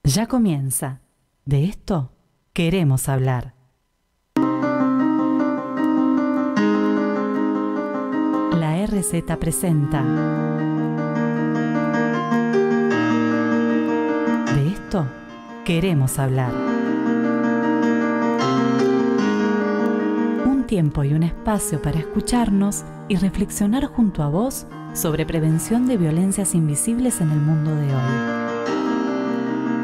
Ya comienza. De esto queremos hablar. La RZ presenta. De esto queremos hablar. Un tiempo y un espacio para escucharnos y reflexionar junto a vos sobre prevención de violencias invisibles en el mundo de hoy.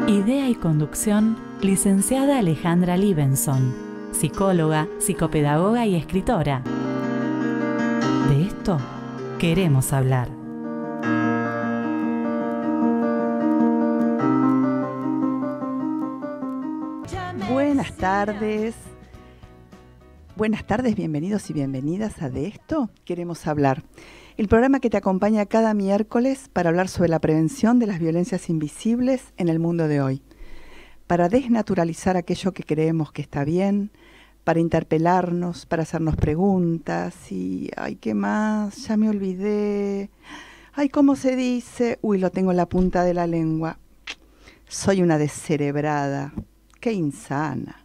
Idea y conducción, licenciada Alejandra Libenson, psicóloga, psicopedagoga y escritora. De esto queremos hablar. Buenas tardes. Buenas tardes, bienvenidos y bienvenidas a De esto queremos hablar. El programa que te acompaña cada miércoles para hablar sobre la prevención de las violencias invisibles en el mundo de hoy. Para desnaturalizar aquello que creemos que está bien, para interpelarnos, para hacernos preguntas y, ay, ¿qué más? Ya me olvidé. Ay, ¿cómo se dice? Uy, lo tengo en la punta de la lengua. Soy una descerebrada. Qué insana.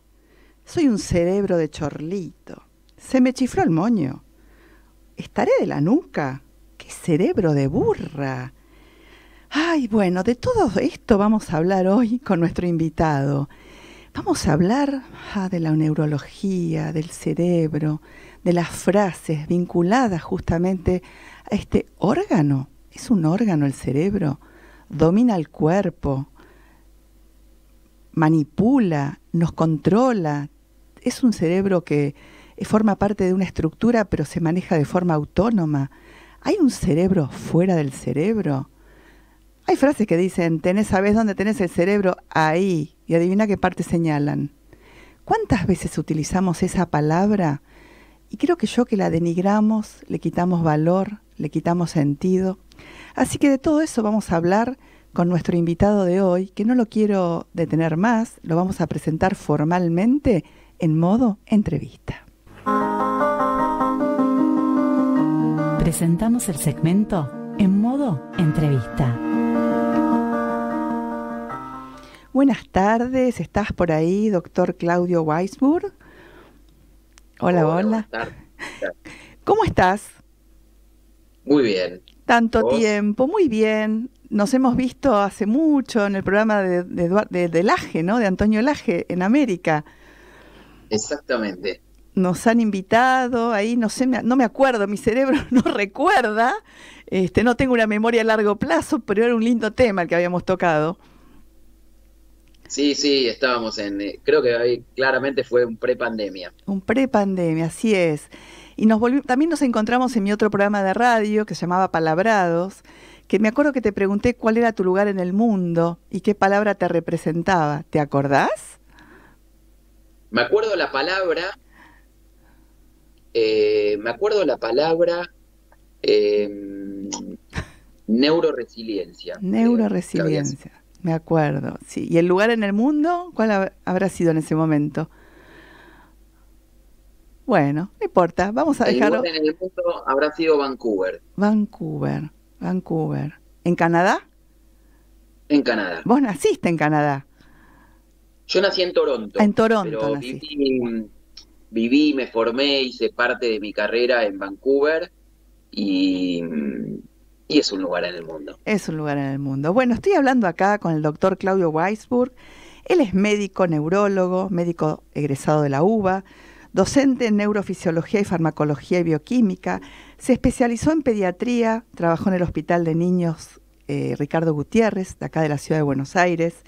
Soy un cerebro de chorlito. Se me chifló el moño. ¿Estaré de la nuca? ¡Qué cerebro de burra! Ay, bueno, de todo esto vamos a hablar hoy con nuestro invitado. Vamos a hablar de la neurología, del cerebro, de las frases vinculadas justamente a este órgano. ¿Es un órgano el cerebro? Domina el cuerpo, manipula, nos controla. Es un cerebro que forma parte de una estructura, pero se maneja de forma autónoma. ¿Hay un cerebro fuera del cerebro? Hay frases que dicen, ¿sabés dónde tenés el cerebro? Ahí. Y adivina qué parte señalan. ¿Cuántas veces utilizamos esa palabra? Y creo que la denigramos, le quitamos valor, le quitamos sentido. Así que de todo eso vamos a hablar con nuestro invitado de hoy, que no lo quiero detener más, lo vamos a presentar formalmente en modo entrevista. Presentamos el segmento en modo entrevista. Buenas tardes, ¿estás por ahí, doctor Claudio Weisburg? Hola. Buenas tardes. ¿Cómo estás? Muy bien. Tanto ¿Vos? tiempo, muy bien. Nos hemos visto hace mucho en el programa de Laje, ¿no? De Antonio Laje, en América. Exactamente. Nos han invitado, ahí no sé, no me acuerdo, mi cerebro no recuerda, no tengo una memoria a largo plazo, pero era un lindo tema el que habíamos tocado. Sí, estábamos creo que ahí claramente fue un prepandemia. Un prepandemia, así es. Y también nos encontramos en mi otro programa de radio que se llamaba Palabrados, que me acuerdo que te pregunté cuál era tu lugar en el mundo y qué palabra te representaba. ¿Te acordás? Me acuerdo la palabra, neuroresiliencia. Neuroresiliencia, me acuerdo, sí. ¿Y el lugar en el mundo? ¿Cuál habrá sido en ese momento? Bueno, no importa, vamos a dejarlo. El lugar en el mundo habrá sido Vancouver. Vancouver. ¿En Canadá? En Canadá. ¿Vos naciste en Canadá? Yo nací en Toronto. En Toronto pero naciste. Viví, me formé, hice parte de mi carrera en Vancouver y es un lugar en el mundo. Es un lugar en el mundo. Bueno, estoy hablando acá con el doctor Claudio Weisburg. Él es médico, neurólogo, médico egresado de la UBA, docente en neurofisiología y farmacología y bioquímica. Se especializó en pediatría, trabajó en el Hospital de Niños Ricardo Gutiérrez, de acá de la ciudad de Buenos Aires,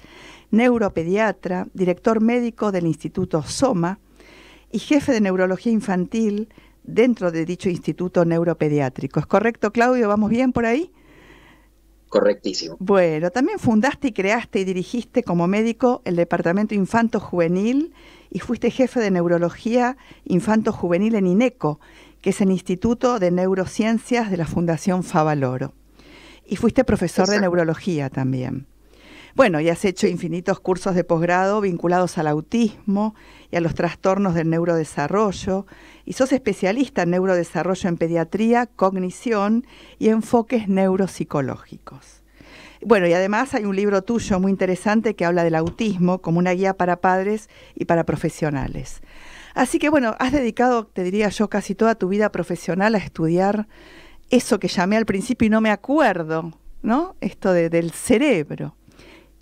neuropediatra, director médico del Instituto SOMA y jefe de neurología infantil dentro de dicho instituto neuropediátrico. ¿Es correcto, Claudio? ¿Vamos bien por ahí? Correctísimo. Bueno, también fundaste y creaste y dirigiste como médico el Departamento Infanto-Juvenil y fuiste jefe de neurología infanto-juvenil en INECO, que es el Instituto de Neurociencias de la Fundación Favaloro. Y fuiste profesor de neurología también. Bueno, y has hecho infinitos cursos de posgrado vinculados al autismo y a los trastornos del neurodesarrollo, y sos especialista en neurodesarrollo en pediatría, cognición y enfoques neuropsicológicos. Bueno, y además hay un libro tuyo muy interesante que habla del autismo como una guía para padres y para profesionales. Así que bueno, has dedicado, te diría yo, casi toda tu vida profesional a estudiar eso que llamé al principio y no me acuerdo, ¿no? Esto del cerebro.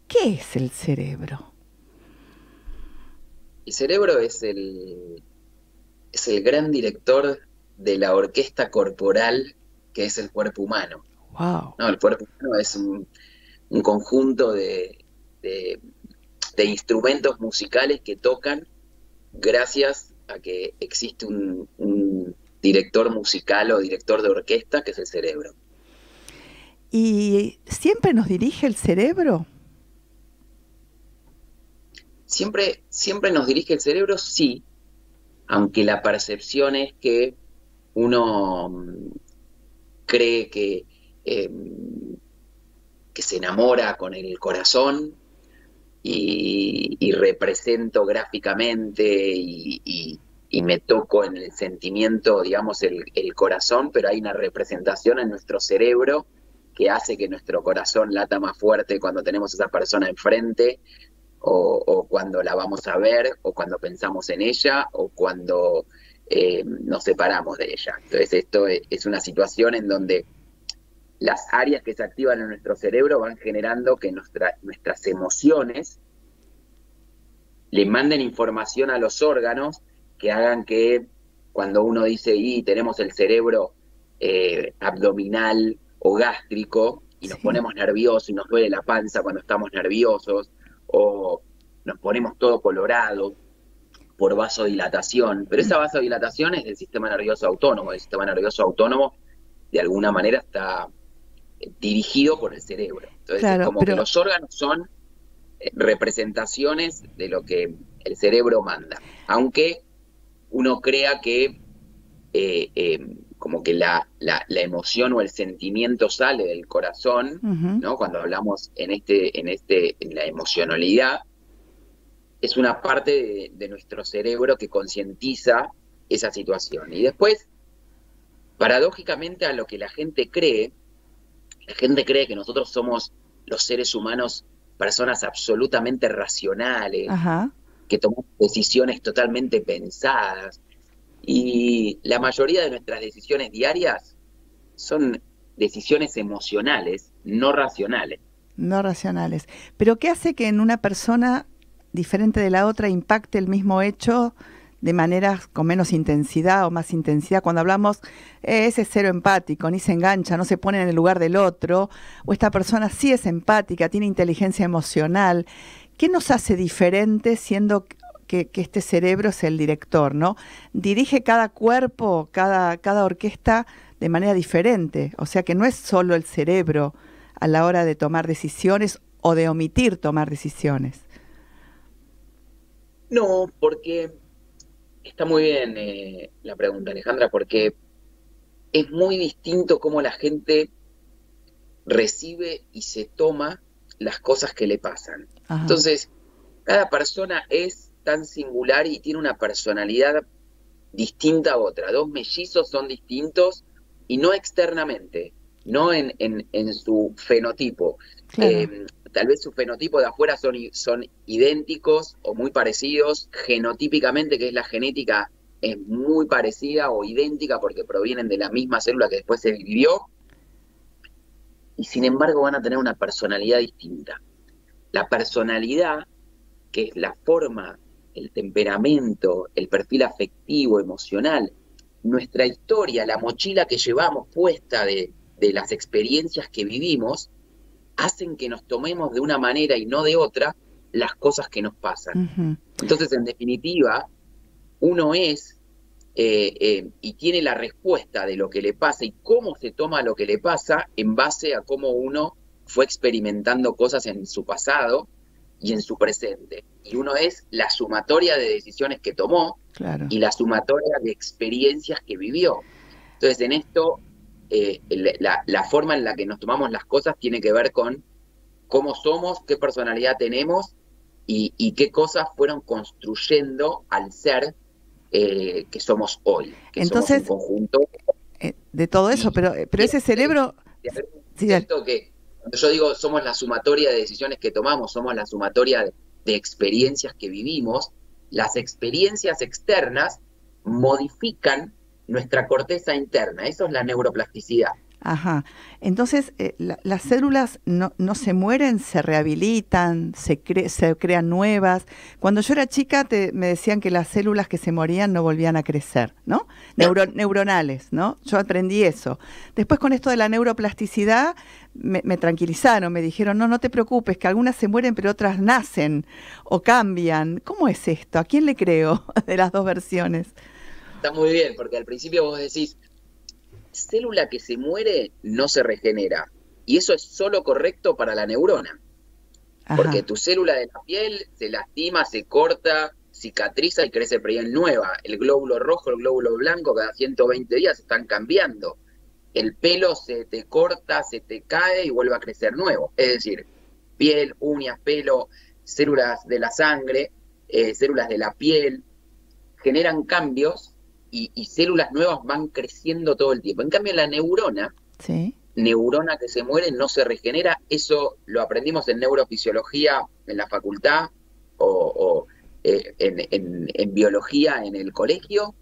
¿Qué es el cerebro? El cerebro es el gran director de la orquesta corporal que es el cuerpo humano. Wow. ¿No? El cuerpo humano es un conjunto de instrumentos musicales que tocan gracias a que existe un director musical o director de orquesta que es el cerebro. ¿Y siempre nos dirige el cerebro? Siempre nos dirige el cerebro, sí, aunque la percepción es que uno cree que se enamora con el corazón y represento gráficamente y me toco en el sentimiento, digamos, el corazón, pero hay una representación en nuestro cerebro que hace que nuestro corazón lata más fuerte cuando tenemos a esa persona enfrente, o cuando la vamos a ver, o cuando pensamos en ella, o cuando nos separamos de ella. Entonces esto es una situación en donde las áreas que se activan en nuestro cerebro van generando que nuestras emociones le manden información a los órganos que hagan que cuando uno dice, tenemos el cerebro abdominal o gástrico, y nos ponemos nerviosos y nos duele la panza cuando estamos nerviosos, o nos ponemos todo colorado por vasodilatación, pero esa vasodilatación es del sistema nervioso autónomo. El sistema nervioso autónomo de alguna manera está dirigido por el cerebro. Entonces es como que los órganos son representaciones de lo que el cerebro manda, aunque uno crea que como que la emoción o el sentimiento sale del corazón, ¿no? Cuando hablamos en la emocionalidad, es una parte de nuestro cerebro que concientiza esa situación. Y después, paradójicamente, a lo que la gente cree que nosotros somos los seres humanos personas absolutamente racionales, que tomamos decisiones totalmente pensadas, y la mayoría de nuestras decisiones diarias son decisiones emocionales, no racionales. No racionales. ¿Pero qué hace que en una persona diferente de la otra impacte el mismo hecho de manera con menos intensidad o más intensidad? Cuando hablamos, ese es cero empático, ni se engancha, no se pone en el lugar del otro, o esta persona sí es empática, tiene inteligencia emocional. ¿Qué nos hace diferente siendo que este cerebro es el director, ¿no? Dirige cada cuerpo, cada orquesta de manera diferente. O sea que no es solo el cerebro a la hora de tomar decisiones o de omitir tomar decisiones. No, porque está muy bien la pregunta, Alejandra, porque es muy distinto cómo la gente recibe y se toma las cosas que le pasan. Ajá. Entonces, cada persona es tan singular y tiene una personalidad distinta a otra. Dos mellizos son distintos, y no externamente, no en su fenotipo. Claro. Tal vez su fenotipo de afuera son idénticos o muy parecidos, genotípicamente, que es la genética, es muy parecida o idéntica porque provienen de la misma célula que después se dividió, y sin embargo van a tener una personalidad distinta. La personalidad, que es la forma, el temperamento, el perfil afectivo, emocional, nuestra historia, la mochila que llevamos puesta de las experiencias que vivimos, hacen que nos tomemos de una manera y no de otra las cosas que nos pasan. Entonces, en definitiva, uno es y tiene la respuesta de lo que le pasa y cómo se toma lo que le pasa en base a cómo uno fue experimentando cosas en su pasado y en su presente. Y uno es la sumatoria de decisiones que tomó, claro, y la sumatoria de experiencias que vivió. Entonces, en esto, la forma en la que nos tomamos las cosas tiene que ver con cómo somos, qué personalidad tenemos y qué cosas fueron construyendo al ser que somos hoy. Que entonces, somos un conjunto. De todo eso, pero ese cerebro... Siento que Cuando yo digo somos la sumatoria de decisiones que tomamos, somos la sumatoria de experiencias que vivimos, las experiencias externas modifican nuestra corteza interna. Eso es la neuroplasticidad. Ajá. Entonces, las células no se mueren, se rehabilitan, se crean nuevas. Cuando yo era chica me decían que las células que se morían no volvían a crecer, ¿no? Neuronales, ¿no? Yo aprendí eso. Después con esto de la neuroplasticidad me tranquilizaron, me dijeron, no te preocupes, que algunas se mueren pero otras nacen o cambian. ¿Cómo es esto? ¿A quién le creo de las dos versiones? Está muy bien, porque al principio vos decís, célula que se muere no se regenera. Y eso es solo correcto para la neurona. Ajá. Porque tu célula de la piel se lastima, se corta, cicatriza y crece piel nueva. El glóbulo rojo, el glóbulo blanco, cada 120 días están cambiando. El pelo se te corta, se te cae y vuelve a crecer nuevo. Es decir, piel, uñas, pelo, células de la sangre, células de la piel, generan cambios y células nuevas van creciendo todo el tiempo. En cambio, la neurona, sí, neurona que se muere no se regenera. Eso lo aprendimos en neurofisiología en la facultad o en biología en el colegio.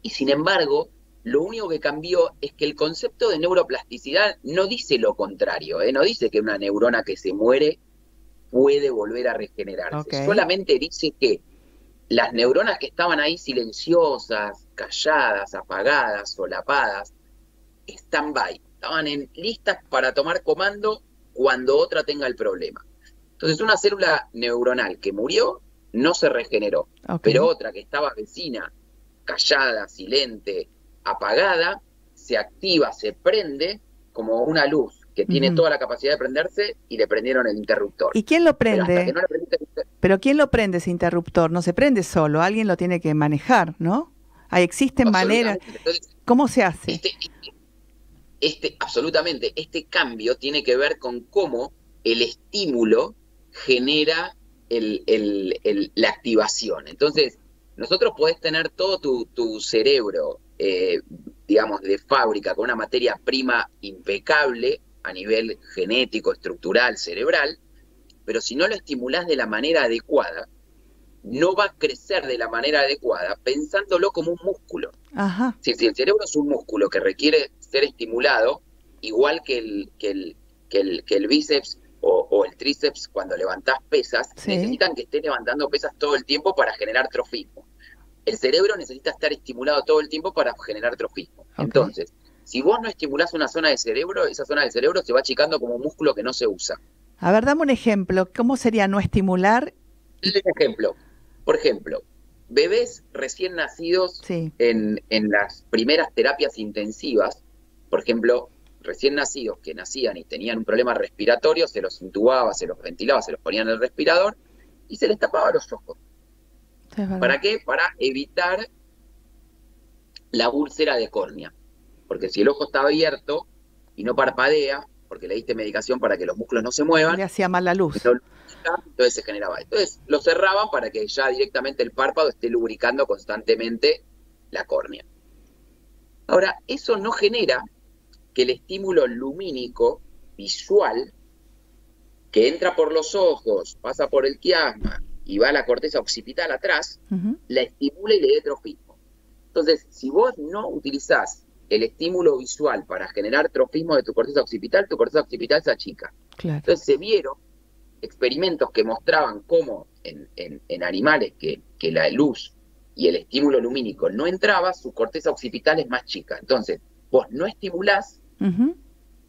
Y sin embargo, lo único que cambió es que el concepto de neuroplasticidad no dice lo contrario, no dice que una neurona que se muere puede volver a regenerarse. Okay. Solamente dice que las neuronas que estaban ahí silenciosas, calladas, apagadas, solapadas, stand-by, estaban listas para tomar comando cuando otra tenga el problema. Entonces una célula neuronal que murió no se regeneró, okay, pero otra que estaba vecina, callada, silente, apagada, se activa, se prende como una luz que tiene toda la capacidad de prenderse y le prendieron el interruptor. ¿Y quién lo prende? Pero ¿quién lo prende ese interruptor? No se prende solo, alguien lo tiene que manejar, ¿no? Ahí existen maneras. Entonces, ¿cómo se hace? Absolutamente, este cambio tiene que ver con cómo el estímulo genera la activación. Entonces, nosotros podés tener todo tu cerebro, digamos, de fábrica, con una materia prima impecable a nivel genético, estructural, cerebral, pero si no lo estimulás de la manera adecuada, no va a crecer de la manera adecuada pensándolo como un músculo. Ajá. Si el cerebro es un músculo que requiere ser estimulado, igual que el bíceps o el tríceps cuando levantás pesas, sí, necesitan que estés levantando pesas todo el tiempo para generar trofismo. El cerebro necesita estar estimulado todo el tiempo para generar trofismo. Okay. Entonces, si vos no estimulás una zona del cerebro, esa zona del cerebro se va achicando como un músculo que no se usa. A ver, dame un ejemplo. ¿Cómo sería no estimular? Por ejemplo, bebés recién nacidos, sí, en las primeras terapias intensivas, por ejemplo, recién nacidos que nacían y tenían un problema respiratorio, se los intubaba, se los ventilaba, se los ponía en el respirador y se les tapaba los ojos. Es ¿Para qué? Para evitar la úlcera de córnea. Porque si el ojo está abierto y no parpadea, porque le diste medicación para que los músculos no se muevan, le hacía mal la luz. Entonces se generaba. Entonces lo cerraban para que ya directamente el párpado esté lubricando constantemente la córnea. Ahora, eso no genera que el estímulo lumínico visual, que entra por los ojos, pasa por el quiasma y va a la corteza occipital atrás, la estimule y le dé trofismo. Entonces, si vos no utilizás el estímulo visual para generar trofismo de tu corteza occipital se achica. Claro. Entonces se vieron experimentos que mostraban cómo en animales que la luz y el estímulo lumínico no entraba, su corteza occipital es más chica. Entonces, vos no estimulás,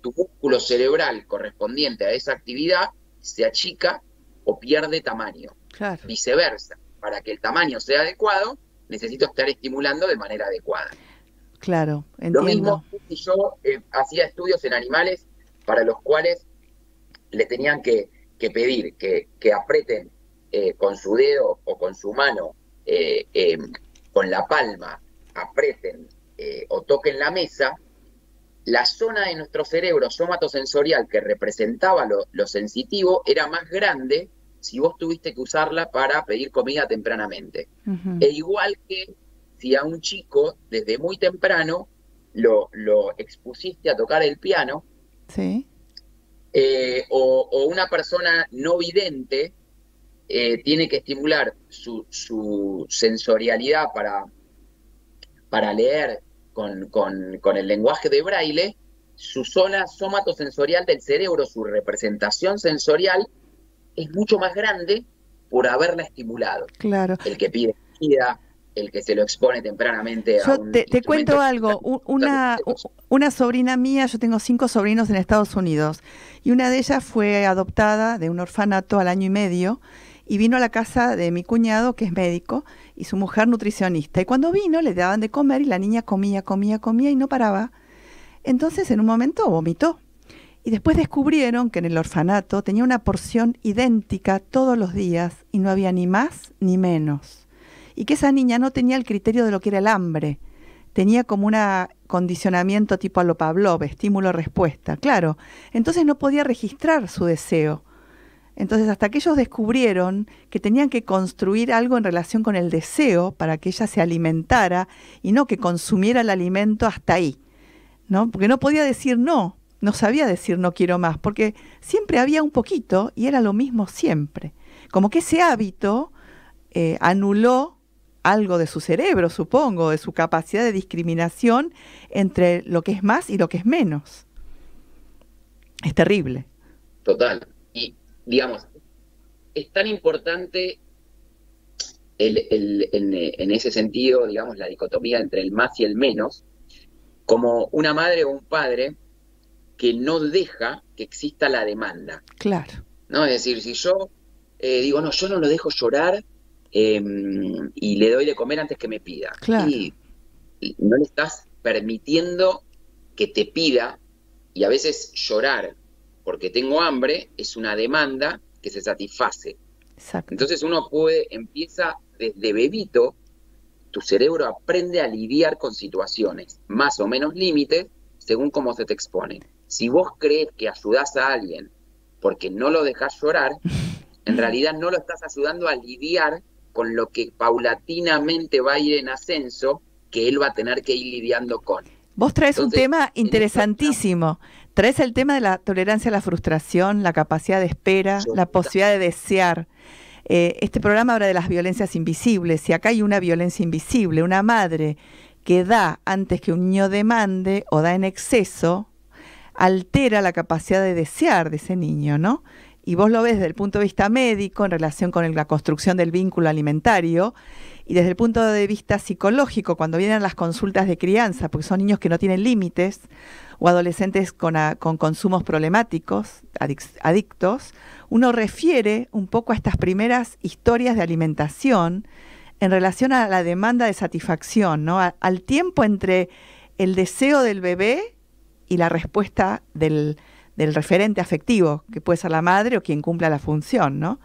tu músculo cerebral correspondiente a esa actividad se achica o pierde tamaño. Claro. Viceversa, para que el tamaño sea adecuado, necesito estar estimulando de manera adecuada. Claro, entiendo. Lo mismo si yo hacía estudios en animales para los cuales le tenían que pedir que aprieten con su dedo o con su mano, con la palma, aprieten o toquen la mesa, la zona de nuestro cerebro somatosensorial que representaba lo sensitivo era más grande si vos tuviste que usarla para pedir comida tempranamente. E igual que si a un chico desde muy temprano lo expusiste a tocar el piano, sí, O una persona no vidente tiene que estimular su sensorialidad para leer con el lenguaje de Braille, su zona somatosensorial del cerebro, su representación sensorial, es mucho más grande por haberla estimulado. Claro. El que pide comida, el que se lo expone tempranamente a un te cuento algo. Una sobrina mía, yo tengo 5 sobrinos en Estados Unidos, y una de ellas fue adoptada de un orfanato al año y medio, y vino a la casa de mi cuñado, que es médico, y su mujer nutricionista. Y cuando vino, le daban de comer, y la niña comía y no paraba. Entonces, en un momento, vomitó. Y después descubrieron que en el orfanato tenía una porción idéntica todos los días, y no había ni más ni menos. Y que esa niña no tenía el criterio de lo que era el hambre. Tenía como un condicionamiento tipo a lo Pavlov, estímulo-respuesta. Claro, entonces no podía registrar su deseo. Entonces, hasta que ellos descubrieron que tenían que construir algo en relación con el deseo para que ella se alimentara y no que consumiera el alimento hasta ahí, ¿no? Porque no podía decir no sabía decir no quiero más, porque siempre había un poquito y era lo mismo siempre. Como que ese hábito anuló algo de su cerebro, supongo, de su capacidad de discriminación entre lo que es más y lo que es menos. Es terrible. Total. Y, digamos, es tan importante en ese sentido, digamos, la dicotomía entre el más y el menos, como una madre o un padre que no deja que exista la demanda. Claro. ¿No? Es decir, si yo digo, no, yo no lo dejo llorar y le doy de comer antes que me pida. Claro. Y no le estás permitiendo que te pida, y a veces llorar porque tengo hambre es una demanda que se satisface. Exacto. Entonces empieza desde bebito, tu cerebro aprende a lidiar con situaciones, más o menos límites, según cómo se te expone. Si vos crees que ayudás a alguien porque no lo dejás llorar, en realidad no lo estás ayudando a lidiar con lo que paulatinamente va a ir en ascenso, que él va a tener que ir lidiando con. Vos traes un tema interesantísimo. Traes el tema de la tolerancia a la frustración, la capacidad de espera, la posibilidad de desear. Este programa habla de las violencias invisibles, y acá hay una violencia invisible. Una madre que da antes que un niño demande o da en exceso, altera la capacidad de desear de ese niño, ¿no? Y vos lo ves desde el punto de vista médico en relación con la construcción del vínculo alimentario, y desde el punto de vista psicológico cuando vienen las consultas de crianza, porque son niños que no tienen límites o adolescentes con consumos problemáticos, adictos, uno refiere un poco a estas primeras historias de alimentación en relación a la demanda de satisfacción, ¿no? Al tiempo entre el deseo del bebé y la respuesta del referente afectivo, que puede ser la madre o quien cumpla la función, ¿no?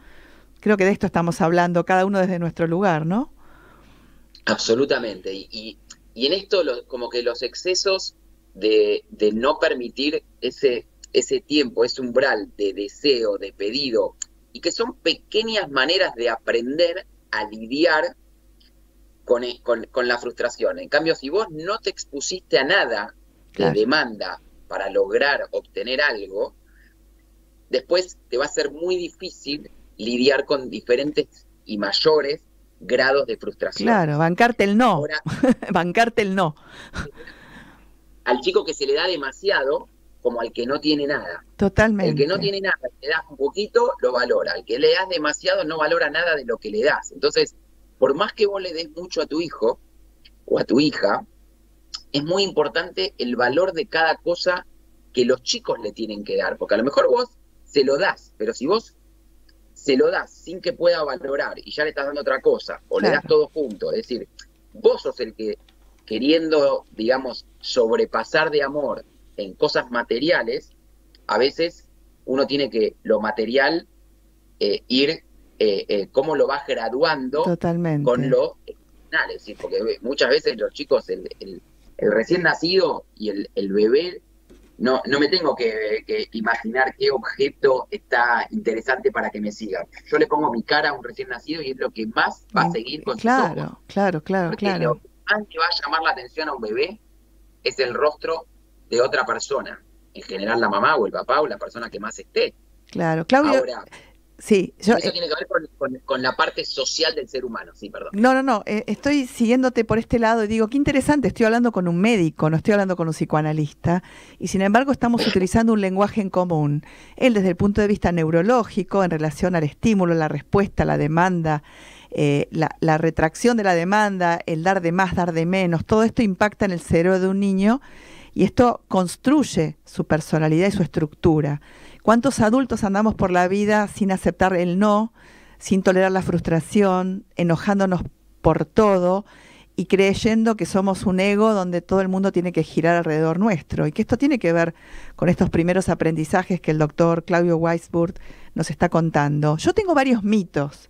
Creo que de esto estamos hablando, cada uno desde nuestro lugar, ¿no? Absolutamente. Y en esto, como que los excesos de no permitir ese tiempo, ese umbral de deseo, de pedido, y que son pequeñas maneras de aprender a lidiar con la frustración. En cambio, si vos no te expusiste a nada de demanda para lograr obtener algo, después te va a ser muy difícil lidiar con diferentes y mayores grados de frustración. Claro, bancarte el no. Ahora, bancarte el no. Al chico que se le da demasiado, como al que no tiene nada. Totalmente. El que no tiene nada, le das un poquito, lo valora. Al que le das demasiado, no valora nada de lo que le das. Entonces, por más que vos le des mucho a tu hijo o a tu hija, es muy importante el valor de cada cosa que los chicos le tienen que dar. Porque a lo mejor vos se lo das, pero si vos se lo das sin que pueda valorar y ya le estás dando otra cosa, o le das todo junto, es decir, vos sos el que, queriendo, digamos, sobrepasar de amor en cosas materiales, a veces uno tiene que lo material ir, cómo lo vas graduando. Totalmente. Con lo emocional, es decir, porque muchas veces los chicos, el recién nacido y el bebé, no me tengo que imaginar qué objeto está interesante para que me siga. Yo le pongo mi cara a un recién nacido y es lo que más va a seguir con sus ojos. Claro. Porque lo que más le va a llamar la atención a un bebé es el rostro de otra persona. en general la mamá o el papá o la persona que más esté. Claro, Claudio. Ahora, sí, eso tiene que ver con la parte social del ser humano, sí, perdón. No, estoy siguiéndote por este lado y digo, qué interesante, estoy hablando con un médico, no estoy hablando con un psicoanalista, y sin embargo estamos utilizando un lenguaje en común. Él desde el punto de vista neurológico, en relación al estímulo, la respuesta, la demanda, la retracción de la demanda, el dar de más, dar de menos, todo esto impacta en el cerebro de un niño y esto construye su personalidad y su estructura. ¿Cuántos adultos andamos por la vida sin aceptar el no, sin tolerar la frustración, enojándonos por todo y creyendo que somos un ego donde todo el mundo tiene que girar alrededor nuestro? Y que esto tiene que ver con estos primeros aprendizajes que el doctor Claudio Weisburd nos está contando. Yo tengo varios mitos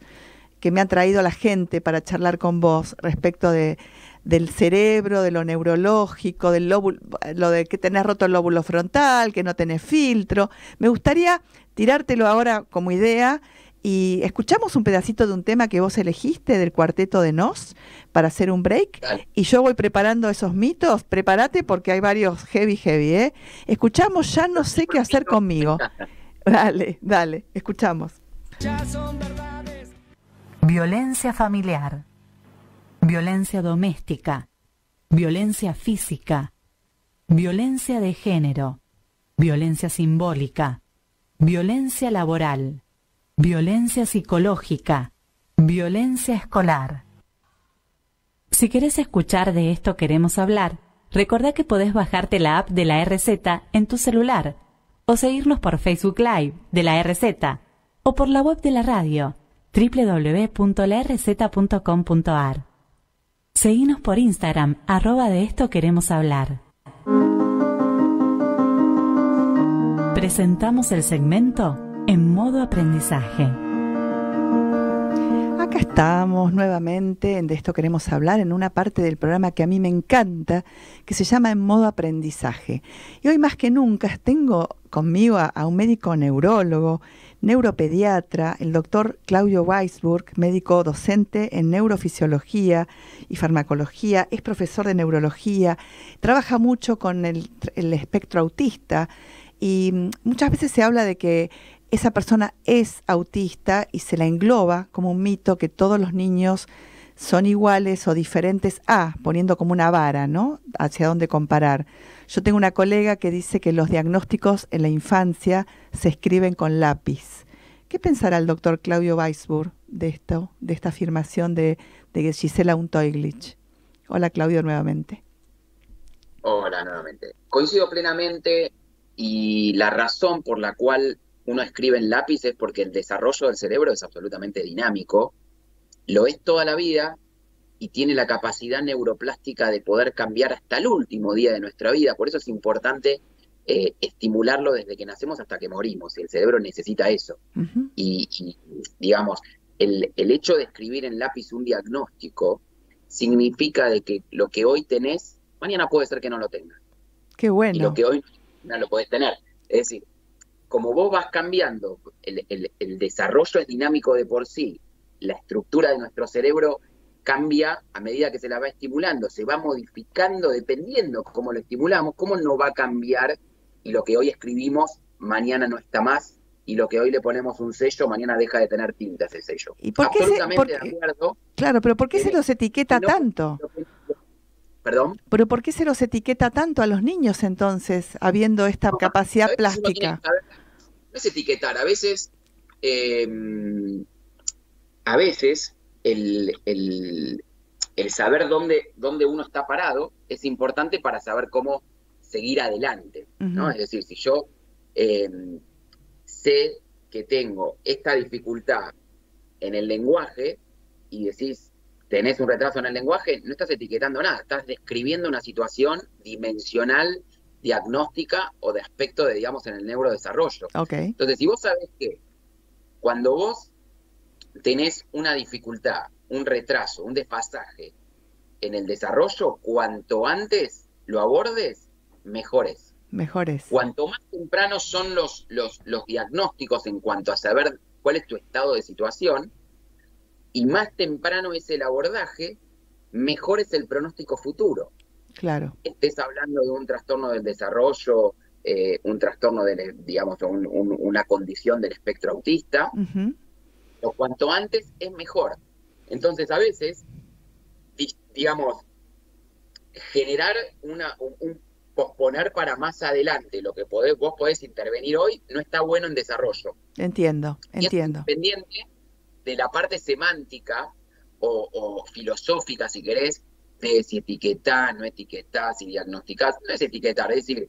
que me han traído la gente para charlar con vos respecto del cerebro, de lo neurológico, del lóbulo, lo de que tenés roto el lóbulo frontal, que no tenés filtro. Me gustaría tirártelo ahora como idea y escuchamos un pedacito de un tema que vos elegiste del Cuarteto de Nos para hacer un break. Dale. Y yo voy preparando esos mitos. Prepárate porque hay varios heavy, ¿eh? Escuchamos Ya no sé qué hacer conmigo. Dale, escuchamos. Ya son verdades. Violencia familiar, violencia doméstica, violencia física, violencia de género, violencia simbólica, violencia laboral, violencia psicológica, violencia escolar. Si querés escuchar De Esto Queremos Hablar, recordá que podés bajarte la app de la RZ en tu celular o seguirnos por Facebook Live de la RZ o por la web de la radio www.larz.com.ar. Seguinos por Instagram, @De Esto Queremos Hablar. Presentamos el segmento En Modo Aprendizaje. Acá estamos nuevamente en De Esto Queremos Hablar, en una parte del programa que a mí me encanta, que se llama En Modo Aprendizaje. Y hoy más que nunca tengo conmigo a un médico neurólogo, neuropediatra, el doctor Claudio Weisburd, médico docente en neurofisiología y farmacología, es profesor de neurología, trabaja mucho con el espectro autista y muchas veces se habla de que esa persona es autista y se la engloba como un mito que todos los niños son iguales o diferentes poniendo como una vara, ¿no? Hacia dónde comparar. Yo tengo una colega que dice que los diagnósticos en la infancia se escriben con lápiz. ¿Qué pensará el doctor Claudio Weisburd de esto, de esta afirmación de Gisela Untoiglich? Hola, Claudio, nuevamente. Hola, nuevamente. Coincido plenamente y la razón por la cual uno escribe en lápiz es porque el desarrollo del cerebro es absolutamente dinámico, lo es toda la vida y tiene la capacidad neuroplástica de poder cambiar hasta el último día de nuestra vida. Por eso es importante estimularlo desde que nacemos hasta que morimos. El cerebro necesita eso. Uh-huh. Y digamos, el hecho de escribir en lápiz un diagnóstico significa de que lo que hoy tenés, mañana puede ser que no lo tengas. Qué bueno. Y lo que hoy no lo podés tener. Es decir, como vos vas cambiando, el desarrollo es dinámico de por sí, la estructura de nuestro cerebro cambia a medida que se la va estimulando, se va modificando dependiendo cómo lo estimulamos, cómo no va a cambiar, y lo que hoy escribimos mañana no está más, y lo que hoy le ponemos un sello mañana deja de tener tinta ese sello. ¿Y por qué absolutamente de acuerdo. Claro, pero ¿por qué se los etiqueta tanto? ¿Perdón? ¿Pero por qué se los etiqueta tanto a los niños entonces, habiendo esta capacidad plástica? No es etiquetar, a veces el saber dónde uno está parado es importante para saber cómo seguir adelante, ¿no? Uh-huh. Es decir, si yo sé que tengo esta dificultad en el lenguaje y decís, tenés un retraso en el lenguaje, no estás etiquetando nada, estás describiendo una situación dimensional, diagnóstica o de aspecto de, digamos, en el neurodesarrollo. Okay. Entonces, si vos sabés que cuando vos tenés una dificultad, un retraso, un desfasaje en el desarrollo, cuanto antes lo abordes, mejores. Cuanto más temprano son los diagnósticos en cuanto a saber cuál es tu estado de situación, y más temprano es el abordaje, mejor es el pronóstico futuro. Claro. Estés hablando de un trastorno del desarrollo un trastorno, digamos, una condición del espectro autista. O cuanto antes es mejor. Entonces, a veces, digamos, generar un posponer para más adelante lo que vos podés intervenir hoy no está bueno en desarrollo. Entiendo. Independiente de la parte semántica o filosófica, si querés, de si etiquetás, no etiquetás, si diagnosticás, no es etiquetar, es decir,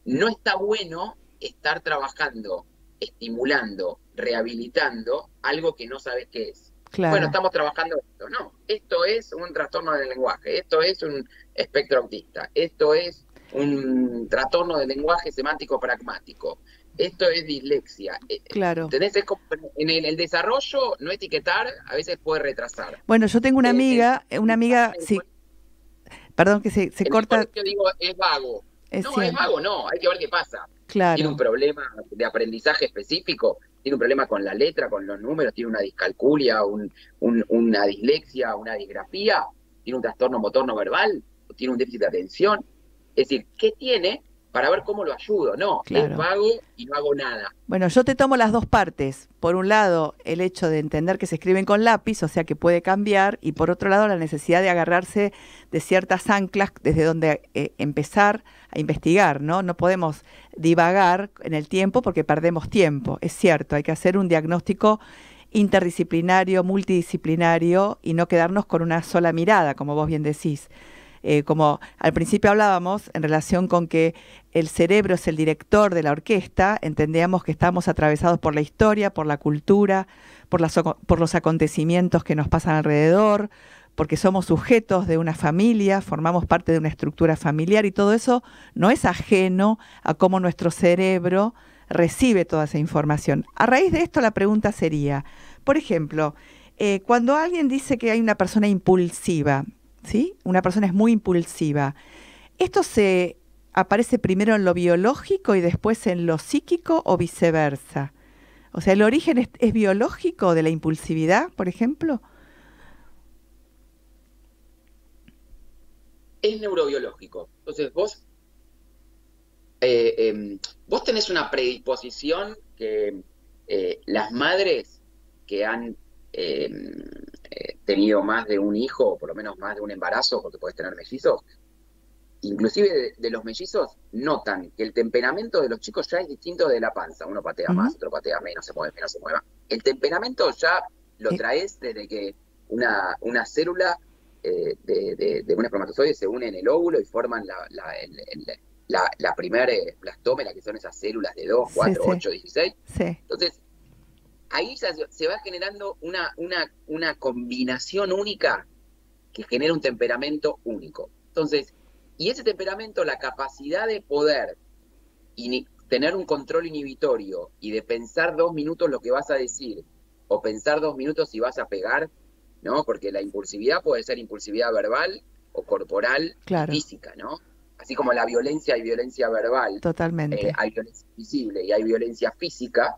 no está bueno estar trabajando, estimulando, rehabilitando algo que no sabes qué es. Claro. Bueno, estamos trabajando esto. No, esto es un trastorno del lenguaje, esto es un espectro autista, esto es un trastorno del lenguaje semántico pragmático, esto es dislexia. Claro. ¿Entendés? Es como en el desarrollo, no etiquetar a veces puede retrasar. Bueno, yo tengo una amiga, sí. Perdón que se corta. Yo digo, es vago. Es vago, no, hay que ver qué pasa. Claro. Tiene un problema de aprendizaje específico, tiene un problema con la letra, con los números, tiene una discalculia, una dislexia, una disgrafía, tiene un trastorno motor no verbal, tiene un déficit de atención. Es decir, ¿qué tiene para ver cómo lo ayudo? No, claro. Es vago y no hago nada. Bueno, yo te tomo las dos partes. Por un lado, el hecho de entender que se escriben con lápiz, o sea que puede cambiar, y por otro lado, la necesidad de agarrarse de ciertas anclas desde donde empezar a investigar, ¿no? No podemos divagar en el tiempo porque perdemos tiempo. Es cierto, hay que hacer un diagnóstico interdisciplinario, multidisciplinario, y no quedarnos con una sola mirada, como vos bien decís. Como al principio hablábamos en relación con que el cerebro es el director de la orquesta, entendíamos que estamos atravesados por la historia, por la cultura, por los acontecimientos que nos pasan alrededor, porque somos sujetos de una familia, formamos parte de una estructura familiar, y todo eso no es ajeno a cómo nuestro cerebro recibe toda esa información. A raíz de esto la pregunta sería, por ejemplo, cuando alguien dice que hay una persona impulsiva, ¿sí? Una persona es muy impulsiva. ¿Esto se aparece primero en lo biológico y después en lo psíquico o viceversa? O sea, ¿el origen es biológico de la impulsividad, por ejemplo? Es neurobiológico. Entonces, vos tenés una predisposición que las madres que han tenido más de un hijo, o por lo menos más de un embarazo, porque podés tener mellizos, inclusive de los mellizos, notan que el temperamento de los chicos ya es distinto de la panza. Uno patea más, otro patea menos, se mueve menos, se mueva. El temperamento ya lo traes desde que una célula de un espermatozoide se une en el óvulo y forman la primera blastómera, que son esas células de 2, 4, 8, 16. Sí. Entonces, ahí ya se va generando una combinación única que genera un temperamento único. Entonces, y ese temperamento, la capacidad de poder tener un control inhibitorio y de pensar 2 minutos lo que vas a decir, o pensar 2 minutos si vas a pegar, ¿no? Porque la impulsividad puede ser impulsividad verbal o corporal, claro, física, ¿no? Así como la violencia hay violencia verbal. Totalmente. Hay violencia visible y hay violencia física.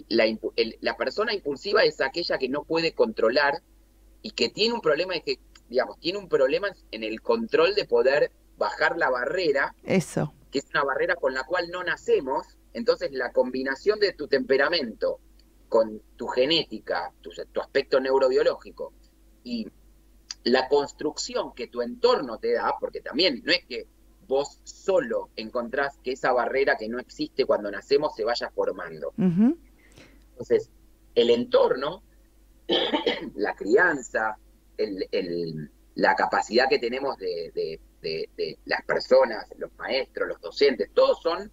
La persona impulsiva es aquella que no puede controlar y que tiene un problema, es que, digamos, tiene un problema en el control de poder bajar la barrera. Eso. Que es una barrera con la cual no nacemos. Entonces, la combinación de tu temperamento con tu genética, tu aspecto neurobiológico y la construcción que tu entorno te da, porque también no es que vos solo encontrás que esa barrera que no existe cuando nacemos se vaya formando. Entonces, el entorno, la crianza, la capacidad que tenemos de las personas, los maestros, los docentes, todos son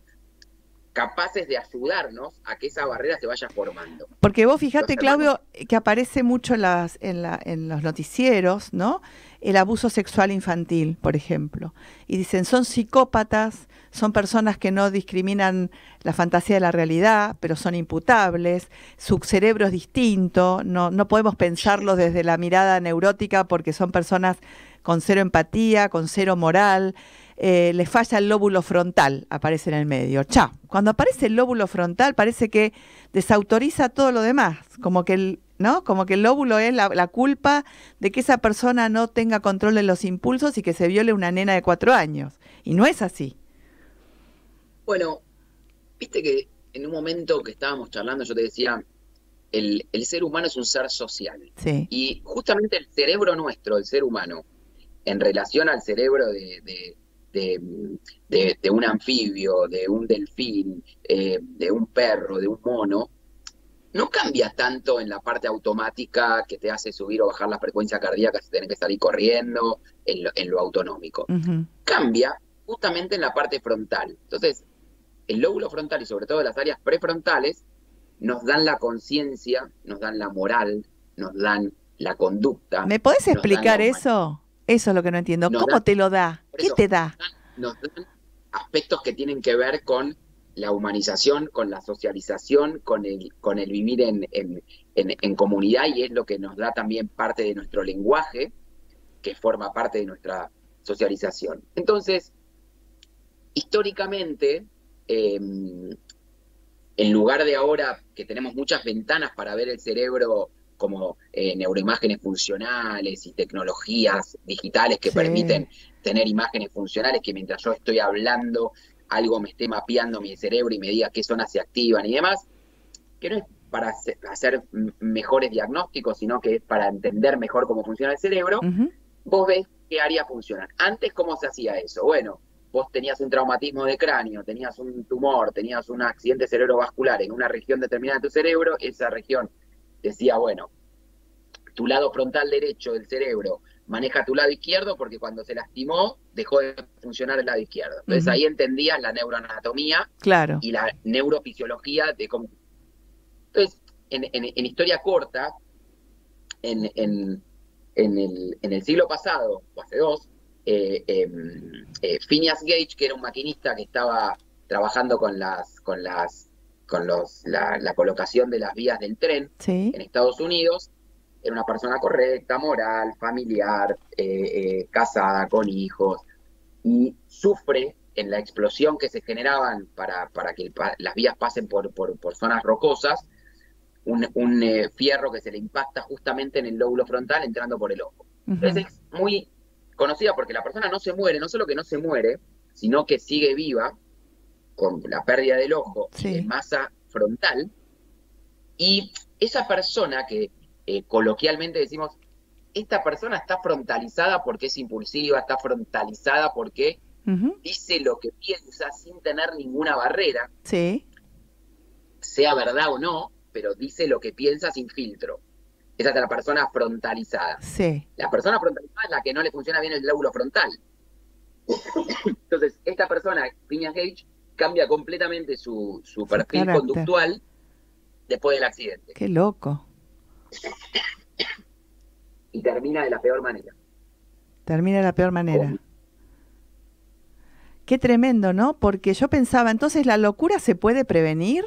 capaces de ayudarnos a que esa barrera se vaya formando. Porque vos fijate, Claudio, que aparece mucho en los noticieros, ¿no? El abuso sexual infantil, por ejemplo. Y dicen, son psicópatas, son personas que no discriminan la fantasía de la realidad, pero son imputables, su cerebro es distinto, no podemos pensarlos desde la mirada neurótica porque son personas con cero empatía, con cero moral. Le falla el lóbulo frontal, aparece en el medio. Cuando aparece el lóbulo frontal parece que desautoriza todo lo demás, como que el lóbulo es la culpa de que esa persona no tenga control de los impulsos y que se viole una nena de 4 años. Y no es así. Bueno, viste que en un momento que estábamos charlando yo te decía, el ser humano es un ser social. Sí, Y justamente el cerebro nuestro, el ser humano, en relación al cerebro de, de un anfibio, de un delfín, de un perro, de un mono, no cambia tanto en la parte automática que te hace subir o bajar la frecuencia cardíaca si tenés que salir corriendo, en lo autonómico. ujú, Cambia justamente en la parte frontal. Entonces, el lóbulo frontal y sobre todo las áreas prefrontales nos dan la conciencia, nos dan la moral, nos dan la conducta, ¿me podés nos dan la explicar humanidad, eso? Eso es lo que no entiendo. nos ¿Cómo dan, te lo da? por ¿Qué eso, te da? nos dan aspectos que tienen que ver con la humanización, con la socialización, con el vivir en comunidad, y es lo que nos da también parte de nuestro lenguaje, que forma parte de nuestra socialización. Entonces, históricamente, en lugar de ahora que tenemos muchas ventanas para ver el cerebro como neuroimágenes funcionales y tecnologías digitales que Sí, permiten tener imágenes funcionales que mientras yo estoy hablando algo me esté mapeando mi cerebro y me diga qué zonas se activan y demás, que no es para hacer mejores diagnósticos, sino que es para entender mejor cómo funciona el cerebro. ujú, Vos ves qué áreas funcionan. Antes, ¿cómo se hacía eso? Bueno, vos tenías un traumatismo de cráneo, tenías un tumor, tenías un accidente cerebrovascular en una región determinada de tu cerebro, esa región decía, bueno, tu lado frontal derecho del cerebro maneja tu lado izquierdo porque cuando se lastimó dejó de funcionar el lado izquierdo. Entonces ujú, ahí entendías la neuroanatomía claro. y la neurofisiología de cómo. Entonces, en historia corta, en, en, en el siglo pasado, o hace dos, Phineas Gage, que era un maquinista que estaba trabajando con la colocación de las vías del tren Sí, en Estados Unidos, era una persona correcta, moral, familiar, casada, con hijos, y sufre en la explosión que se generaban para que las vías pasen por zonas rocosas, un fierro que se le impacta justamente en el lóbulo frontal entrando por el ojo. ujú, Entonces es muy conocida porque la persona no se muere, no solo que no se muere, sino que sigue viva con la pérdida del ojo y de sí, masa frontal. Y esa persona que coloquialmente decimos, esta persona está frontalizada porque es impulsiva, está frontalizada porque ujú, dice lo que piensa sin tener ninguna barrera, sí, sea verdad o no, pero dice lo que piensa sin filtro. Esa es la persona frontalizada. sí. La persona frontalizada es la que no le funciona bien el lóbulo frontal. Entonces, esta persona, Phineas Gage, cambia completamente su Su perfil carácter. conductual después del accidente. Qué loco. Y termina de la peor manera. Termina de la peor manera. Con, Qué tremendo, ¿no? Porque yo pensaba, entonces la locura se puede prevenir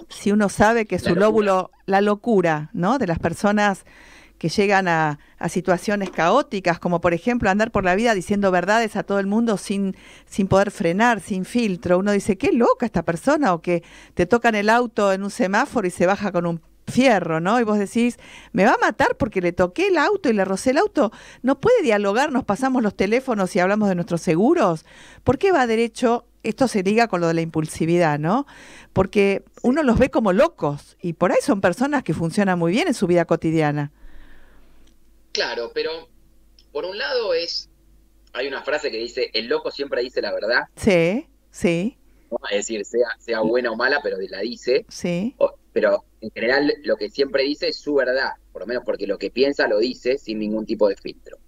si uno sabe que la su locura. lóbulo, la locura, ¿no? De las personas que llegan a situaciones caóticas, como por ejemplo andar por la vida diciendo verdades a todo el mundo sin poder frenar, sin filtro. Uno dice, qué loca esta persona, o que te tocan el auto en un semáforo y se baja con un fierro, ¿no? Y vos decís, me va a matar porque le toqué el auto y le rocé el auto. No puede dialogar, nos pasamos los teléfonos y hablamos de nuestros seguros. ¿Por qué va derecho? Esto se liga con lo de la impulsividad, ¿no? Porque Sí. uno los ve como locos y por ahí son personas que funcionan muy bien en su vida cotidiana. Claro, pero por un lado hay una frase que dice, el loco siempre dice la verdad, Sí, sí, ¿no? Es decir, sea buena o mala, pero la dice. sí. Pero en general lo que siempre dice es su verdad, por lo menos porque lo que piensa lo dice sin ningún tipo de filtro.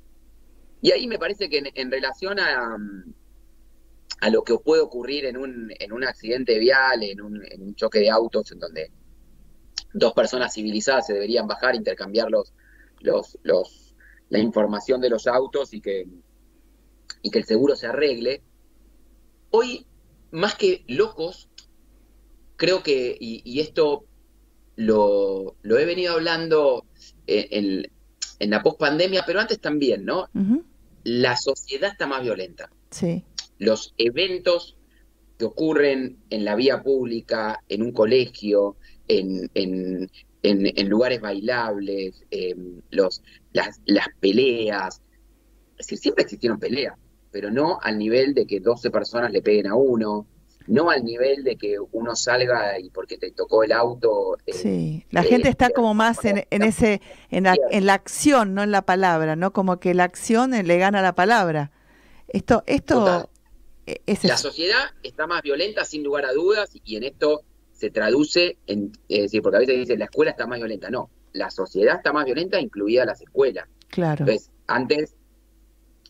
Y ahí me parece que en relación a lo que puede ocurrir en un accidente vial, en un choque de autos, en donde dos personas civilizadas se deberían bajar, intercambiar los, los, la información de los autos y que el seguro se arregle. Hoy, más que locos, creo que, y esto lo he venido hablando en la pospandemia, pero antes también, ¿no? Ujú, La sociedad está más violenta. sí, Los eventos que ocurren en la vía pública, en un colegio, en lugares bailables, las peleas. Es decir, siempre existieron peleas, pero no al nivel de que 12 personas le peguen a uno, no al nivel de que uno salga y porque te tocó el auto. Sí, la gente está como más en la acción, no en la palabra, ¿no? Como que la acción le gana la palabra. Esto Total. es La eso. sociedad está más violenta sin lugar a dudas y en esto se traduce es decir, porque a veces dicen la escuela está más violenta. No, la sociedad está más violenta, incluida las escuelas. Claro, Entonces, antes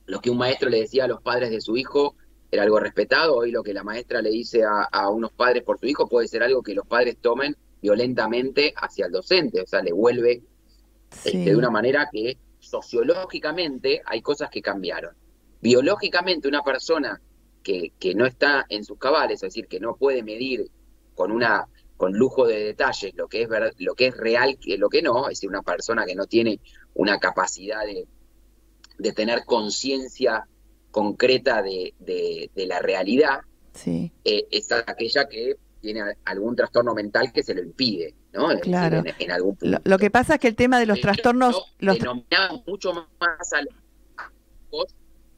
lo que un maestro le decía a los padres de su hijo era algo respetado. Hoy lo que la maestra le dice a unos padres por su hijo puede ser algo que los padres tomen violentamente hacia el docente, o sea, le vuelve de una sí, manera que sociológicamente hay cosas que cambiaron. Biológicamente una persona que no está en sus cabales, es decir, que no puede medir con lujo de detalles lo que es real y lo que no, es decir, una persona que no tiene una capacidad de tener conciencia concreta de la realidad, sí, es aquella que tiene algún trastorno mental que se lo impide, ¿no? Es decir, claro. en algún Lo punto. que pasa es que el tema de los trastornos, Yo denominaba mucho más a los locos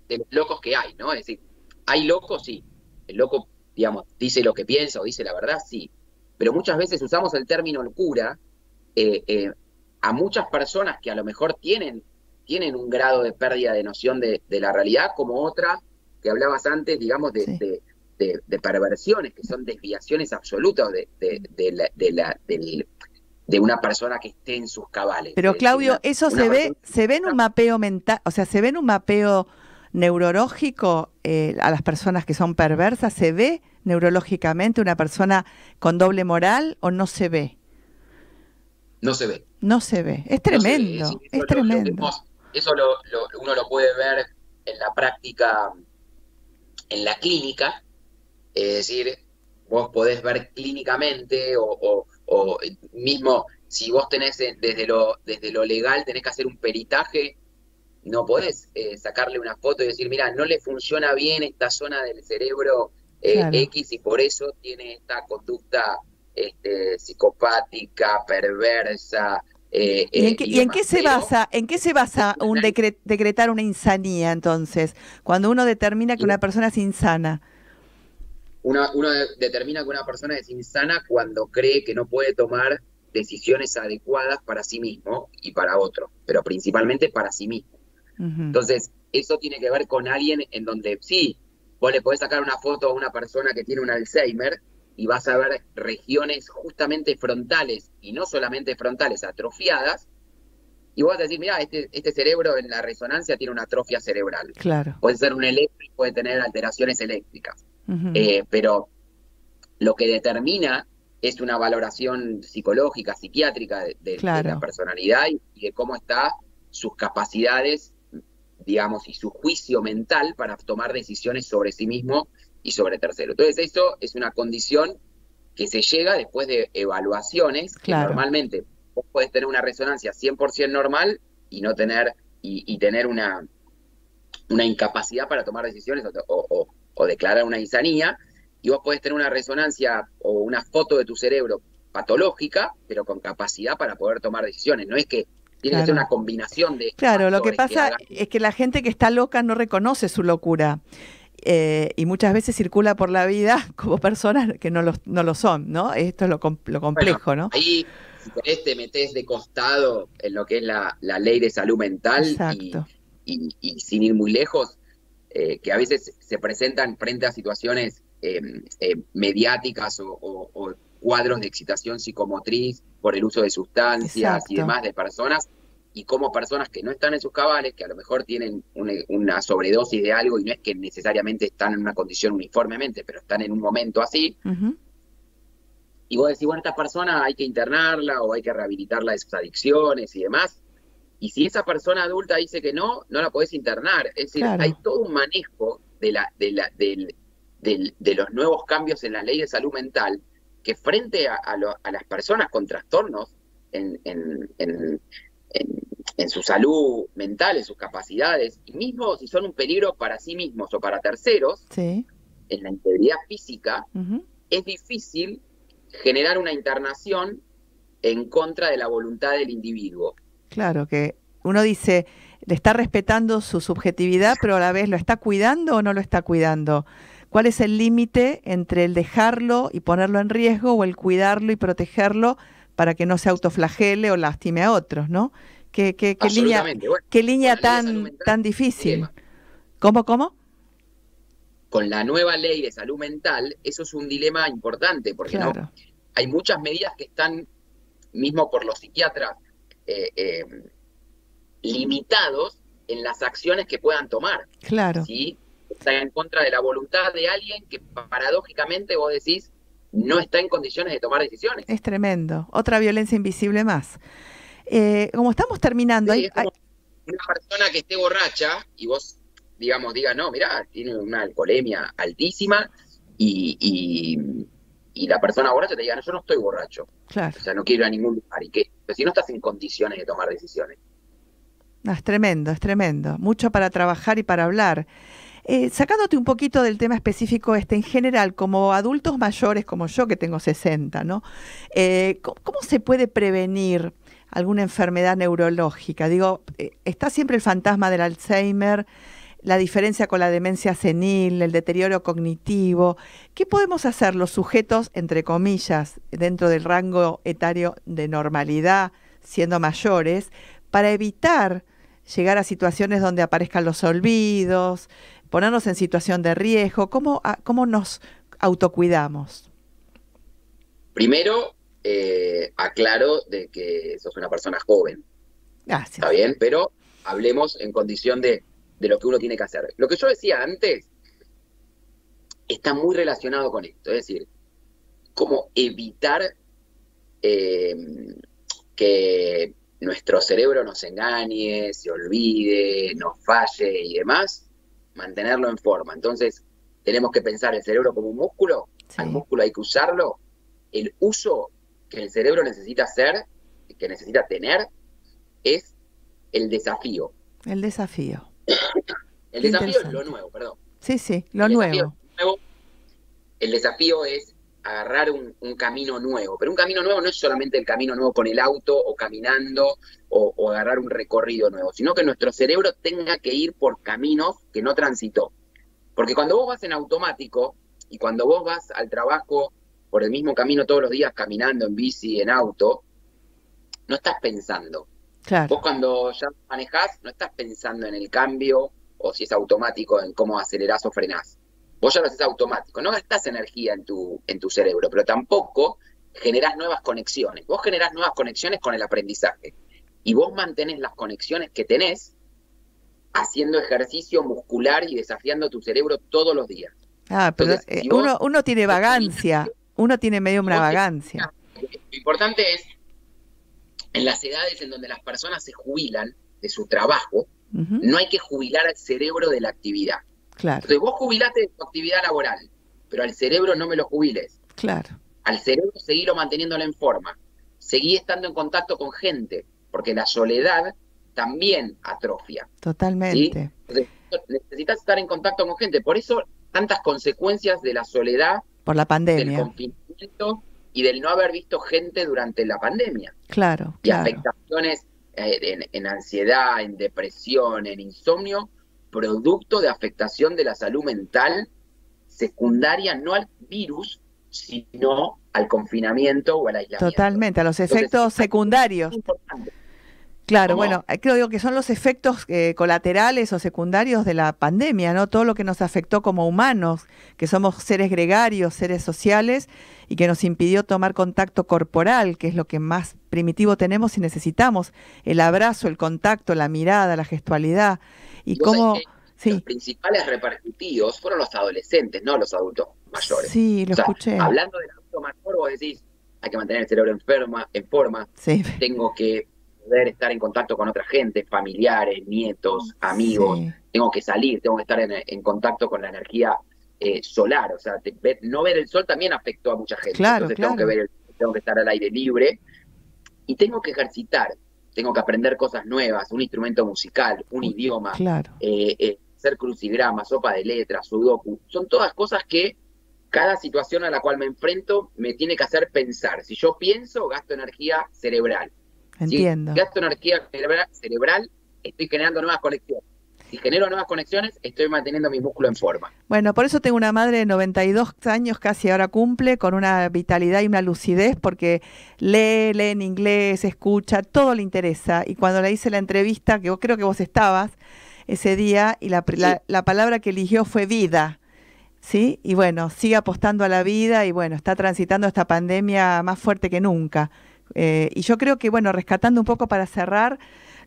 de los locos que hay, ¿no? Es decir, hay locos, sí. El loco, digamos, dice lo que piensa o dice la verdad, sí. Pero muchas veces usamos el término locura a muchas personas que a lo mejor tienen un grado de pérdida de noción de la realidad, como otra que hablabas antes, digamos, sí. de perversiones, que son desviaciones absolutas de una persona que esté en sus cabales. Pero Es decir, Claudio, eso una persona. se ve en un mapeo mental, o sea, se ve en un mapeo neurológico a las personas que son perversas, ¿se ve neurológicamente una persona con doble moral o no se ve? No se ve. No se ve. Es No se ve. Es decir, tremendo, es tremendo. uno lo puede ver en la práctica, en la clínica. Es decir, vos podés ver clínicamente o mismo si vos tenés desde lo legal tenés que hacer un peritaje, no podés sacarle una foto y decir, mira, no le funciona bien esta zona del cerebro Claro. X y por eso tiene esta conducta psicopática, perversa y Y en demás. qué se Pero basa, en qué se basa un decretar una insanía entonces? Cuando uno determina que una persona es insana. uno determina que una persona es insana cuando cree que no puede tomar decisiones adecuadas para sí mismo y para otro, pero principalmente para sí mismo. Ujú. Entonces, eso tiene que ver con alguien en donde sí, vos le podés sacar una foto a una persona que tiene un Alzheimer y vas a ver regiones justamente frontales, y no solamente frontales, atrofiadas, y vos vas a decir, mira, este cerebro en la resonancia tiene una atrofia cerebral. Claro. Puede ser un eléctrico, puede tener alteraciones eléctricas. Ujú. Pero lo que determina es una valoración psicológica, psiquiátrica de la Claro. personalidad y de cómo están sus capacidades, digamos, y su juicio mental para tomar decisiones sobre sí mismo y sobre tercero. Entonces, eso es una condición que se llega después de evaluaciones que Claro. normalmente vos podés tener una resonancia 100% normal y no tener, y tener una incapacidad para tomar decisiones o declarar una insanía, y vos podés tener una resonancia o una foto de tu cerebro patológica, pero con capacidad para poder tomar decisiones. No es que tiene que ser una Claro. combinación de Claro, lo que factores que pasa hagan. es que la gente que está loca no reconoce su locura y muchas veces circula por la vida como personas que no lo son, ¿no? Esto es lo Bueno, complejo, ¿no? ahí, si querés, te metés de costado en lo que es la ley de salud mental Exacto, y sin ir muy lejos, que a veces se presentan frente a situaciones mediáticas o cuadros de excitación psicomotriz por el uso de sustancias y exacto. demás de personas, y como personas que no están en sus cabales, que a lo mejor tienen una sobredosis de algo y no es que necesariamente están en una condición uniformemente, pero están en un momento así, Ujú. y vos decís, bueno, esta persona hay que internarla o hay que rehabilitarla de sus adicciones y demás. Y si esa persona adulta dice que no, no la podés internar. Es decir, hay Claro, todo un manejo de los nuevos cambios en la ley de salud mental que frente a las personas con trastornos en, en, en, en su salud mental, en sus capacidades, y mismo si son un peligro para sí mismos o para terceros, sí. en la integridad física, Ujú. es difícil generar una internación en contra de la voluntad del individuo. Claro, que uno dice, le está respetando su subjetividad, pero a la vez lo está cuidando o no lo está cuidando. ¿Cuál es el límite entre el dejarlo y ponerlo en riesgo o el cuidarlo y protegerlo para que no se autoflagele o lastime a otros, ¿no? ¿Qué línea, Bueno, qué línea tan difícil? ¿Cómo? Con la nueva ley de salud mental, eso es un dilema importante, porque Claro. no hay muchas medidas que están, mismo por los psiquiatras, limitados en las acciones que puedan tomar. Claro. ¿Sí? Está en contra de la voluntad de alguien que paradójicamente vos decís no está en condiciones de tomar decisiones. Es tremendo. Otra violencia invisible más. Como estamos terminando... Sí, es como una persona que esté borracha y vos, digamos, digas, no, mirá, tiene una alcoholemia altísima y la persona borracha te diga, no, yo no estoy borracho. Claro. O sea, no quiero ir a ningún lugar. ¿Y qué? Pero si no estás en condiciones de tomar decisiones. No, es tremendo, es tremendo. Mucho para trabajar y para hablar. Sacándote un poquito del tema específico en general, como adultos mayores como yo, que tengo 60, ¿no? ¿Cómo se puede prevenir alguna enfermedad neurológica? Digo, está siempre el fantasma del Alzheimer, la diferencia con la demencia senil, el deterioro cognitivo. ¿Qué podemos hacer los sujetos, entre comillas, dentro del rango etario de normalidad, siendo mayores, para evitar llegar a situaciones donde aparezcan los olvidos, ponernos en situación de riesgo? ¿Cómo nos autocuidamos? Primero, aclaro de que sos una persona joven. Gracias. Está bien, pero hablemos en condición de lo que uno tiene que hacer. Lo que yo decía antes está muy relacionado con esto, es decir, cómo evitar que nuestro cerebro nos engañe, se olvide, nos falle y demás, mantenerlo en forma. Entonces, tenemos que pensar el cerebro como un músculo, Sí. al músculo hay que usarlo, el uso que el cerebro necesita hacer, que necesita tener, es el desafío. El desafío. El Qué desafío es lo interesante. nuevo, perdón. Sí, lo El nuevo. desafío es nuevo. El desafío es agarrar un camino nuevo, pero un camino nuevo no es solamente el camino nuevo con el auto o caminando o agarrar un recorrido nuevo, sino que nuestro cerebro tenga que ir por caminos que no transitó. Porque cuando vos vas en automático y cuando vos vas al trabajo por el mismo camino todos los días caminando en bici, en auto, no estás pensando. Claro. Vos cuando ya manejás no estás pensando en el cambio o si es automático en cómo acelerás o frenás. Vos ya lo haces automático, no gastás energía en tu cerebro, pero tampoco generás nuevas conexiones. Vos generás nuevas conexiones con el aprendizaje. Y vos mantenés las conexiones que tenés haciendo ejercicio muscular y desafiando tu cerebro todos los días. Ah, pero Entonces, si vos, uno tiene vagancia, uno tiene medio una vagancia. Lo importante es, en las edades en donde las personas se jubilan de su trabajo, no hay que jubilar al cerebro de la actividad. Claro. Entonces vos jubilate de tu actividad laboral, pero al cerebro no me lo jubiles. Claro. Al cerebro seguilo manteniéndolo en forma. Seguí estando en contacto con gente, porque la soledad también atrofia. Totalmente. ¿Sí? Entonces, necesitas estar en contacto con gente. Por eso tantas consecuencias de la soledad, por la pandemia, del confinamiento y del no haber visto gente durante la pandemia. Claro. Y afectaciones en ansiedad, en depresión, en insomnio, producto de afectación de la salud mental secundaria, no al virus, sino al confinamiento o al aislamiento. Totalmente, a los efectos secundarios. Claro, bueno, creo que son los efectos colaterales o secundarios de la pandemia, ¿no? Todo lo que nos afectó como humanos, que somos seres gregarios, seres sociales, y que nos impidió tomar contacto corporal, que es lo que más primitivo tenemos y necesitamos, el abrazo, el contacto, la mirada, la gestualidad. Y cómo... Sí. Los principales repercutidos fueron los adolescentes, no los adultos mayores. Sí, lo escuché. Hablando del adulto mayor, vos decís, hay que mantener el cerebro en forma, sí. Tengo que poder estar en contacto con otra gente, familiares, nietos, amigos, sí. Tengo que salir, tengo que estar en contacto con la energía solar, o sea, no ver el sol también afectó a mucha gente, claro, entonces claro. tengo que estar al aire libre y tengo que ejercitar, tengo que aprender cosas nuevas, un instrumento musical, un idioma, claro. Hacer crucigramas, sopa de letras, sudoku, son todas cosas que cada situación a la cual me enfrento me tiene que hacer pensar. Si yo pienso, gasto energía cerebral. Entiendo. Si gasto energía cerebral, estoy generando nuevas conexiones. Si genero nuevas conexiones, estoy manteniendo mi músculo en forma. Bueno, por eso tengo una madre de 92 años, casi ahora cumple, con una vitalidad y una lucidez, porque lee en inglés, escucha, todo le interesa. Y cuando le hice la entrevista, que creo que vos estabas ese día, y la palabra que eligió fue vida, ¿sí? Y bueno, sigue apostando a la vida y bueno, está transitando esta pandemia más fuerte que nunca. Y yo creo que, bueno, rescatando un poco para cerrar,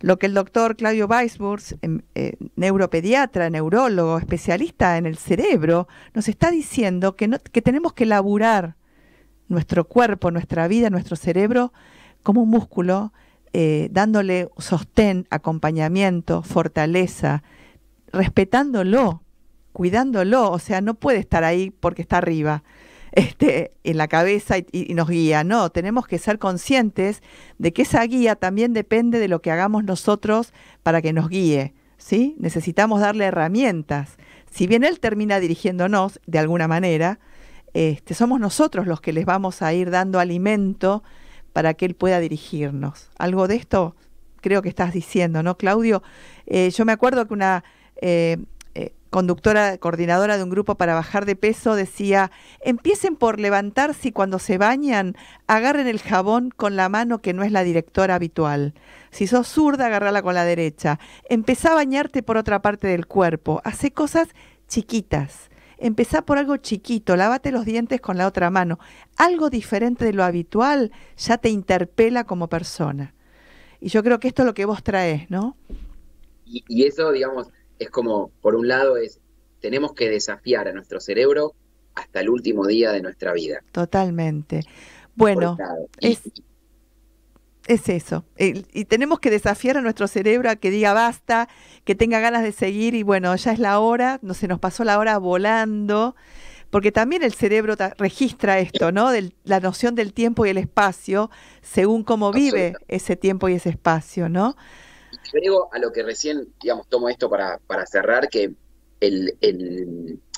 lo que el doctor Claudio Weisburg, neuropediatra, neurólogo, especialista en el cerebro, nos está diciendo que tenemos que laburar nuestro cuerpo, nuestra vida, nuestro cerebro como un músculo, dándole sostén, acompañamiento, fortaleza, respetándolo, cuidándolo. O sea, no puede estar ahí porque está arriba, en la cabeza y nos guía. No, tenemos que ser conscientes de que esa guía también depende de lo que hagamos nosotros para que nos guíe, ¿sí? Necesitamos darle herramientas. Si bien él termina dirigiéndonos de alguna manera, somos nosotros los que les vamos a ir dando alimento para que él pueda dirigirnos. Algo de esto creo que estás diciendo, ¿no, Claudio? Yo me acuerdo que una coordinadora de un grupo para bajar de peso decía: empiecen por levantarse y cuando se bañan, agarren el jabón con la mano que no es la directora habitual. Si sos zurda, agarrala con la derecha. Empezá a bañarte por otra parte del cuerpo. Hacé cosas chiquitas. Empezá por algo chiquito, lávate los dientes con la otra mano. Algo diferente de lo habitual ya te interpela como persona. Y yo creo que esto es lo que vos traes, ¿no? Y eso, digamos, es como, por un lado, tenemos que desafiar a nuestro cerebro hasta el último día de nuestra vida. Totalmente. Bueno, es eso. Y tenemos que desafiar a nuestro cerebro a que diga basta, que tenga ganas de seguir y bueno, ya es la hora, no se nos pasó la hora volando, porque también el cerebro registra esto, ¿no? La noción del tiempo y el espacio, según cómo vive ese tiempo y ese espacio, ¿no? Yo digo a lo que recién, digamos, tomo esto para cerrar, que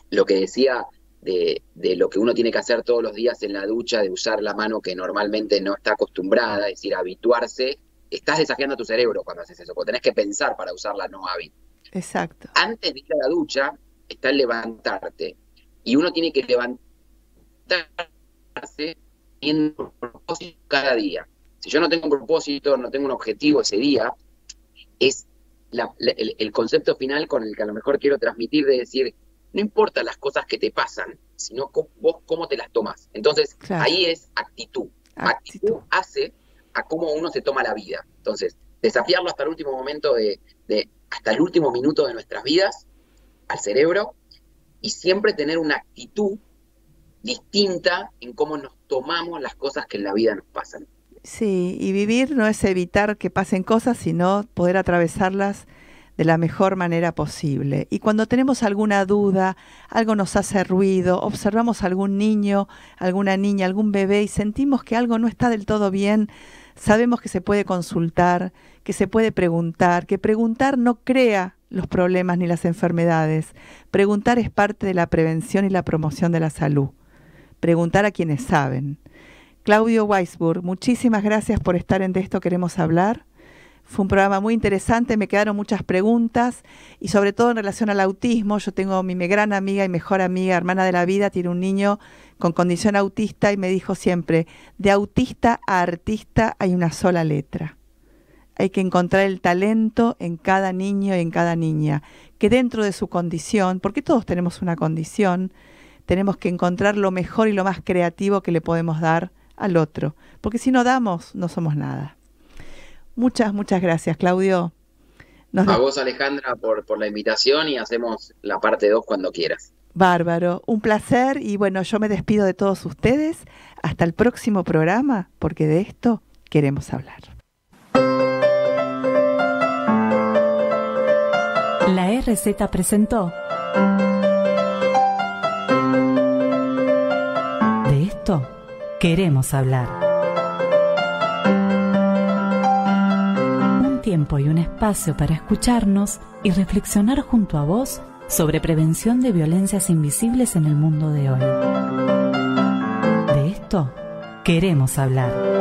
lo que decía de lo que uno tiene que hacer todos los días en la ducha, de usar la mano que normalmente no está acostumbrada, es decir, habituarse, estás desafiando a tu cerebro cuando haces eso, porque tenés que pensar para usar la no hábil. Exacto. Antes de ir a la ducha está el levantarte, y uno tiene que levantarse teniendo un propósito cada día. Si yo no tengo un propósito, no tengo un objetivo ese día, es el concepto final con el que a lo mejor quiero transmitir, de decir, no importa las cosas que te pasan, sino vos cómo te las tomás. Entonces, claro, ahí es actitud. Actitud hace a cómo uno se toma la vida. Entonces, desafiarlo hasta el último momento hasta el último minuto de nuestras vidas, al cerebro, y siempre tener una actitud distinta en cómo nos tomamos las cosas que en la vida nos pasan. Sí, y vivir no es evitar que pasen cosas, sino poder atravesarlas de la mejor manera posible. Y cuando tenemos alguna duda, algo nos hace ruido, observamos a algún niño, alguna niña, algún bebé y sentimos que algo no está del todo bien, sabemos que se puede consultar, que se puede preguntar, que preguntar no crea los problemas ni las enfermedades. Preguntar es parte de la prevención y la promoción de la salud. Preguntar a quienes saben. Claudio Weisburg, muchísimas gracias por estar en De Esto Queremos Hablar. Fue un programa muy interesante, me quedaron muchas preguntas y sobre todo en relación al autismo. Yo tengo mi gran amiga y mejor amiga, hermana de la vida, tiene un niño con condición autista y me dijo siempre, de autista a artista hay una sola letra. Hay que encontrar el talento en cada niño y en cada niña, que dentro de su condición, porque todos tenemos una condición, tenemos que encontrar lo mejor y lo más creativo que le podemos dar al otro, porque si no damos, no somos nada. Muchas gracias, Claudio. A vos, Alejandra, por la invitación y hacemos la parte 2 cuando quieras. Bárbaro, un placer y bueno, yo me despido de todos ustedes. Hasta el próximo programa, porque de esto queremos hablar. La RZ presentó De esto queremos hablar. Un tiempo y un espacio para escucharnos y reflexionar junto a vos sobre prevención de violencias invisibles en el mundo de hoy. De esto queremos hablar.